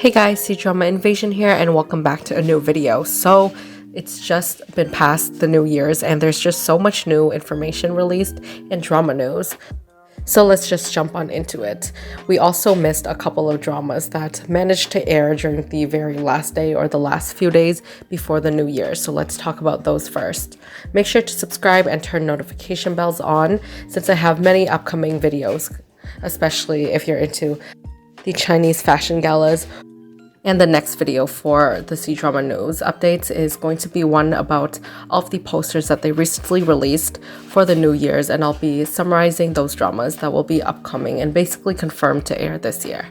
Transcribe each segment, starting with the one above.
Hey guys, C-Drama Invasion here and welcome back to a new video. So it's just been past the New Year's and there's just so much new information released in drama news. So let's just jump on into it. We also missed a couple of dramas that managed to air during the very last day or the last few days before the New Year. So let's talk about those first. Make sure to subscribe and turn notification bells on since I have many upcoming videos, especially if you're into the Chinese fashion galas. And the next video for the C-Drama News updates is going to be one about all of the posters that they recently released for the New Year's, and I'll be summarizing those dramas that will be upcoming and basically confirmed to air this year.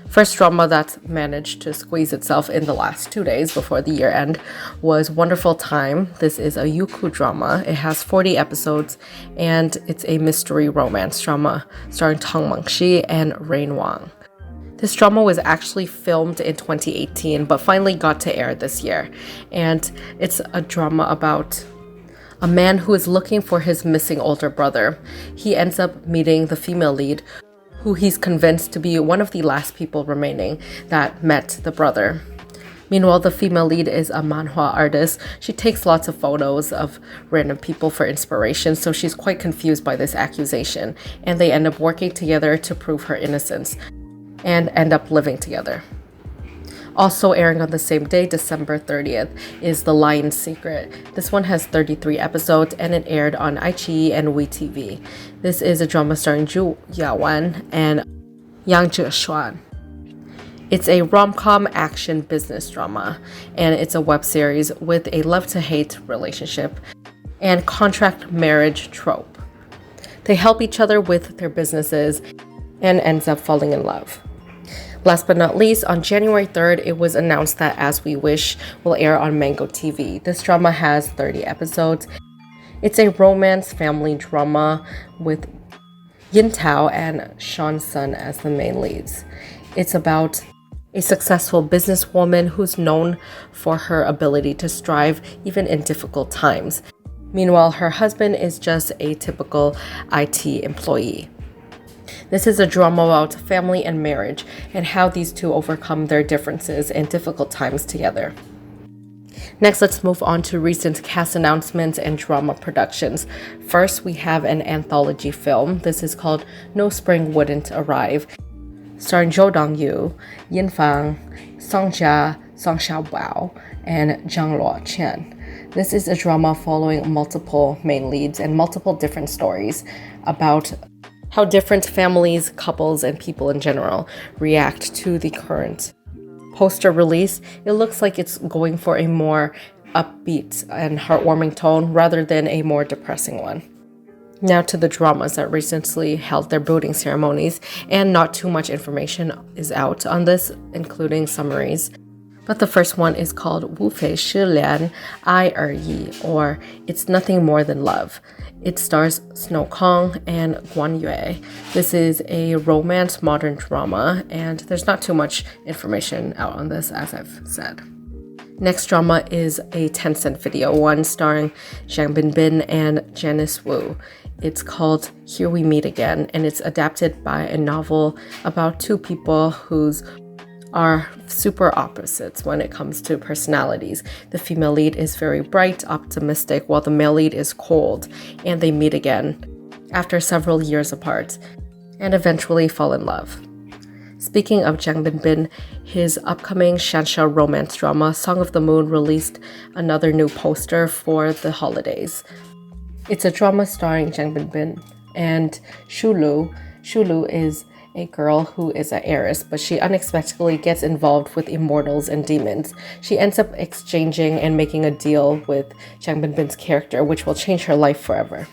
First drama that managed to squeeze itself in the last 2 days before the year end was Wonderful Time. This is a Youku drama. It has 40 episodes and it's a mystery romance drama starring Mengshi and Rain Wang. This drama was actually filmed in 2018 but finally got to air this year, and it's a drama about a man who is looking for his missing older brother. He ends up meeting the female lead, who he's convinced to be one of the last people remaining that met the brother. Meanwhile, the female lead is a manhwa artist. She takes lots of photos of random people for inspiration, so she's quite confused by this accusation, and they end up working together to prove her innocence and end up living together. Also airing on the same day, December 30th, is The Lion's Secret. This one has 33 episodes and it aired on iQIYI and WeTV. This is a drama starring Yawen and Yang Zishan. It's a rom-com action business drama, and it's a web series with a love-to-hate relationship and contract marriage trope. They help each other with their businesses and ends up falling in love. Last but not least, on January 3rd, it was announced that As We Wish will air on Mango TV. This drama has 30 episodes. It's a romance family drama with Yin Tao and Sean Sun as the main leads. It's about a successful businesswoman who's known for her ability to strive even in difficult times. Meanwhile, her husband is just a typical IT employee. This is a drama about family and marriage and how these two overcome their differences in difficult times together. Next, let's move on to recent cast announcements and drama productions. First, we have an anthology film. This is called No Spring Wouldn't Arrive, starring Zhang Yue, Yin Fang, Song Jia, Song Xiaobao, and Zhang Yecheng. This is a drama following multiple main leads and multiple different stories about how different families, couples, and people in general react to the current poster release. It looks like it's going for a more upbeat and heartwarming tone rather than a more depressing one. Now to the dramas that recently held their booting ceremonies, and not too much information is out on this, including summaries. But the first one is called 无非是恋爱而已, or It's Nothing More Than Love. It stars Snow Kong and Guan Yue. This is a romance modern drama, and there's not too much information out on this, as I've said. Next drama is a Tencent video one starring Binbin and Janice Wu. It's called Here We Meet Again, and it's adapted by a novel about two people whose are super opposites when it comes to personalities. The female lead is very bright, optimistic, while the male lead is cold, and they meet again after several years apart and eventually fall in love. Speaking of Binbin, his upcoming Shansha romance drama, Song of the Moon, released another new poster for the holidays. It's a drama starring Binbin and Shulu. Shulu is a girl who is an heiress, but she unexpectedly gets involved with immortals and demons. She ends up exchanging and making a deal with Binbin's character, which will change her life forever.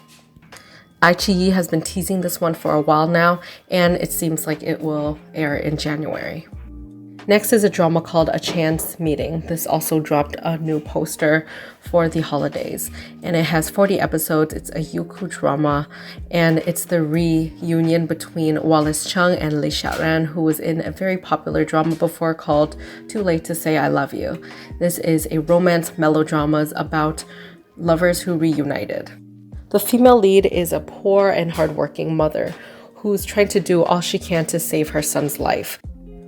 iQIYI has been teasing this one for a while now, and it seems like it will air in January. Next is a drama called A Chance Meeting. This also dropped a new poster for the holidays, and it has 40 episodes. It's a Youku drama, and it's the reunion between Wallace Chung and Li Xiaoran, who was in a very popular drama before called Too Late to Say I Love You. This is a romance melodrama about lovers who reunited. The female lead is a poor and hardworking mother who's trying to do all she can to save her son's life.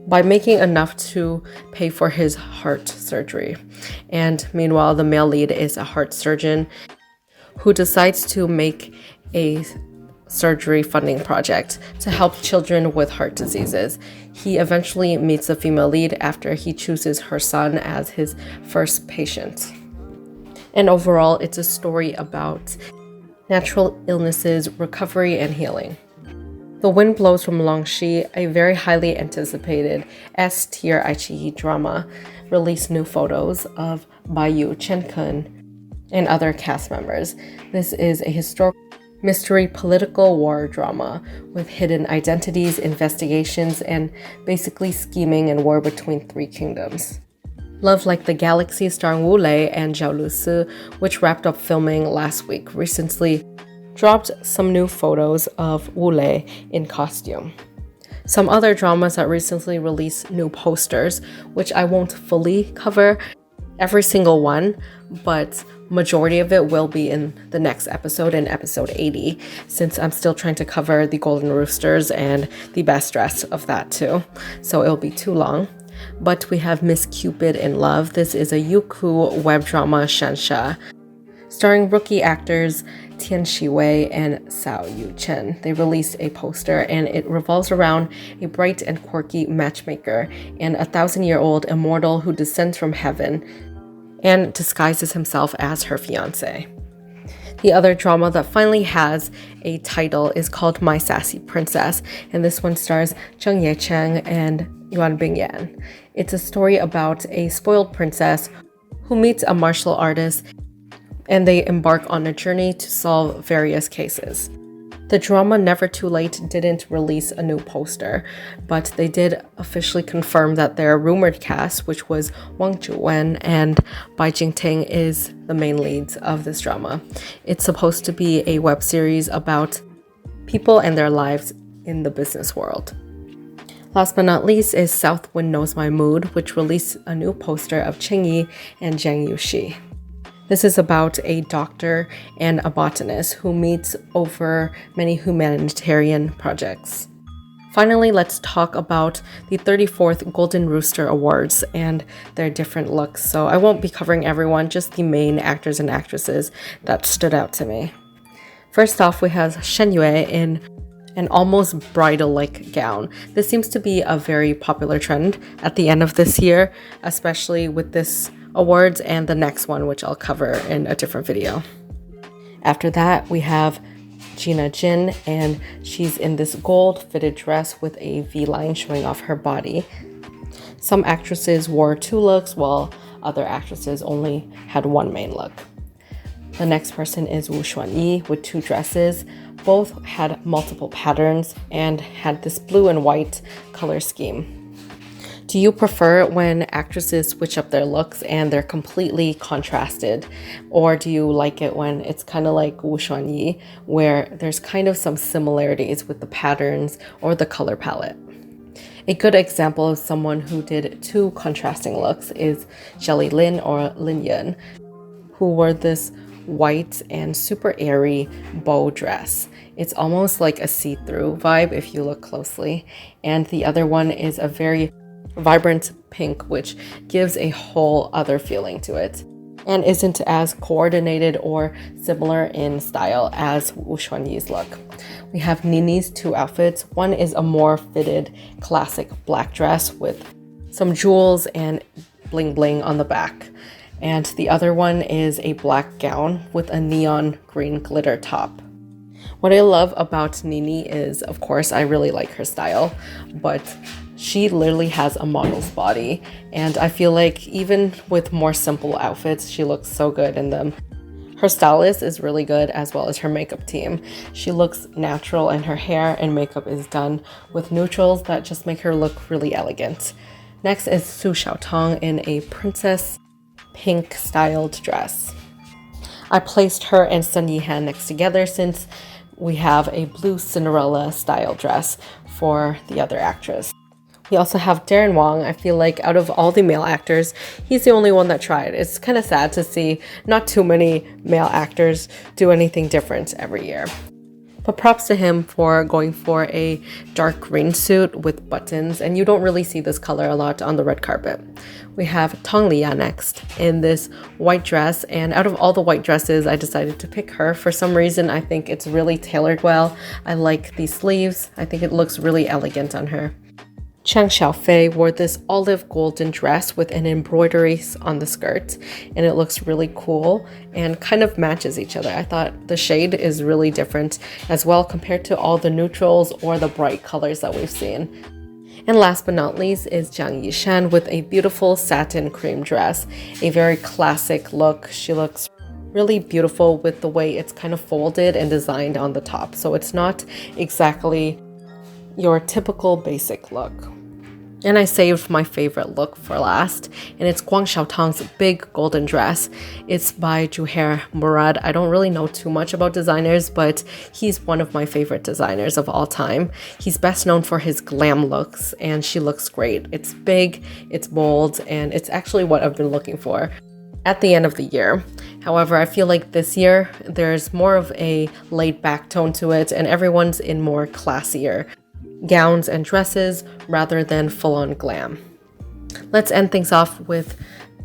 by making enough to pay for his heart surgery. And meanwhile, the male lead is a heart surgeon who decides to make a surgery funding project to help children with heart diseases. He eventually meets the female lead after he chooses her son as his first patient. And overall, it's a story about natural illnesses, recovery, and healing. The Wind Blows From Longxi, a very highly anticipated S-tier iQIYI drama, released new photos of Bai Yu, Chen Kun, and other cast members. This is a historical mystery political war drama with hidden identities, investigations, and basically scheming and war between three kingdoms. Love Like the Galaxy starring Wu Lei and Zhao Lusi, which wrapped up filming last week, recently dropped some new photos of Wu Lei in costume. Some other dramas that recently released new posters, which I won't fully cover every single one, but majority of it will be in the next episode, in episode 80, since I'm still trying to cover the Golden Roosters and the best dress of that too, so it'll be too long. But we have Miss Cupid in Love. This is a Youku web drama shansha, starring rookie actors Tian Shiwei and Cao Yuchen. They released a poster and it revolves around a bright and quirky matchmaker and a 1,000-year-old immortal who descends from heaven and disguises himself as her fiancé. The other drama that finally has a title is called My Sassy Princess, and this one stars Zheng Yecheng and Yuan Bingyan. It's a story about a spoiled princess who meets a martial artist and they embark on a journey to solve various cases. The drama Never Too Late didn't release a new poster, but they did officially confirm that their rumored cast, which was Wang Ziwen and Bai Jingting, is the main leads of this drama. It's supposed to be a web series about people and their lives in the business world. Last but not least is South Wind Knows My Mood, which released a new poster of Cheng Yi and Zhang Yue. This is about a doctor and a botanist who meets over many humanitarian projects. Finally, let's talk about the 34th Golden Rooster Awards and their different looks. So I won't be covering everyone, just the main actors and actresses that stood out to me. First off, we have Zhang Yue in an almost bridal-like gown. This seems to be a very popular trend at the end of this year, especially with this awards and the next one, which I'll cover in a different video. After that, we have Gina Jin, and she's in this gold fitted dress with a V-line showing off her body. Some actresses wore two looks, while other actresses only had one main look. The next person is Wu Xuanyi with two dresses. Both had multiple patterns and had this blue and white color scheme. Do you prefer when actresses switch up their looks and they're completely contrasted? Or do you like it when it's kind of like Wu Xuanyi, where there's kind of some similarities with the patterns or the color palette? A good example of someone who did two contrasting looks is Jelly Lin or Lin Yun, who wore this white and super airy bow dress. It's almost like a see-through vibe if you look closely. And the other one is a very vibrant pink, which gives a whole other feeling to it and isn't as coordinated or similar in style as Wu Xuanyi's look. We have Nini's two outfits. One is a more fitted classic black dress with some jewels and bling bling on the back, and the other one is a black gown with a neon green glitter top. What I love about Nini is, of course, I really like her style, but she literally has a model's body, and I feel like even with more simple outfits, she looks so good in them. Her stylist is really good, as well as her makeup team. She looks natural, and her hair and makeup is done with neutrals that just make her look really elegant. Next is Guanxiao Tong in a princess pink styled dress. I placed her and Sun Yi next together since we have a blue Cinderella style dress for the other actress. We also have Darren Wong. I feel like out of all the male actors, he's the only one that tried. It's kind of sad to see not too many male actors do anything different every year. But props to him for going for a dark green suit with buttons, and you don't really see this color a lot on the red carpet. We have Tong Liya next in this white dress, and out of all the white dresses, I decided to pick her. For some reason, I think it's really tailored well. I like these sleeves. I think it looks really elegant on her. Cheng Xiaofei wore this olive golden dress with an embroidery on the skirt, and it looks really cool and kind of matches each other. I thought the shade is really different as well compared to all the neutrals or the bright colors that we've seen. And last but not least is Jiang Yishan with a beautiful satin cream dress, a very classic look. She looks really beautiful with the way it's kind of folded and designed on the top. So it's not exactly your typical basic look. And I saved my favorite look for last, and it's Guanxiao Tong's big golden dress. It's by Juhair Murad. I don't really know too much about designers, but he's one of my favorite designers of all time. He's best known for his glam looks, and she looks great. It's big, it's bold, and it's actually what I've been looking for at the end of the year. However, I feel like this year there's more of a laid-back tone to it, and everyone's in more classier gowns and dresses rather than full-on glam. Let's end things off with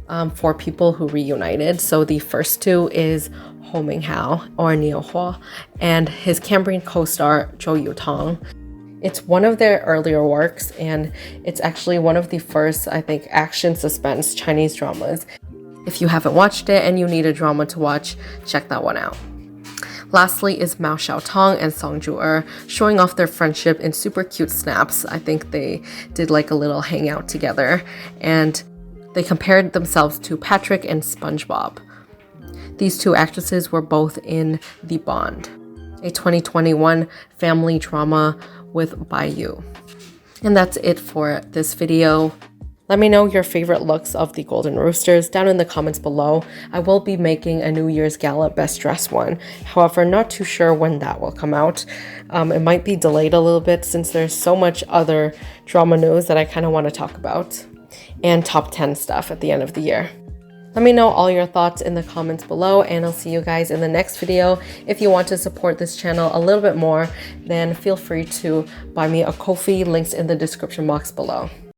4 people who reunited. So the first 2 is Ho Minghao, or Niu Hua, and his Cambrian co-star Guanxiao Tong. It's one of their earlier works, and it's actually one of the first, I think, action suspense Chinese dramas. If you haven't watched it and you need a drama to watch, check that one out. Lastly is Guanxiao Tong and Xueer showing off their friendship in super cute snaps. I think they did like a little hangout together, and they compared themselves to Patrick and SpongeBob. These 2 actresses were both in The Bond, a 2021 family drama with Bai Yu. And that's it for this video. Let me know your favorite looks of the Golden Roosters down in the comments below. I will be making a New Year's Gala Best Dress one. However, not too sure when that will come out. It might be delayed a little bit since there's so much other drama news that I kind of want to talk about. And top 10 stuff at the end of the year. Let me know all your thoughts in the comments below, and I'll see you guys in the next video. If you want to support this channel a little bit more, then feel free to buy me a Ko-fi, links in the description box below.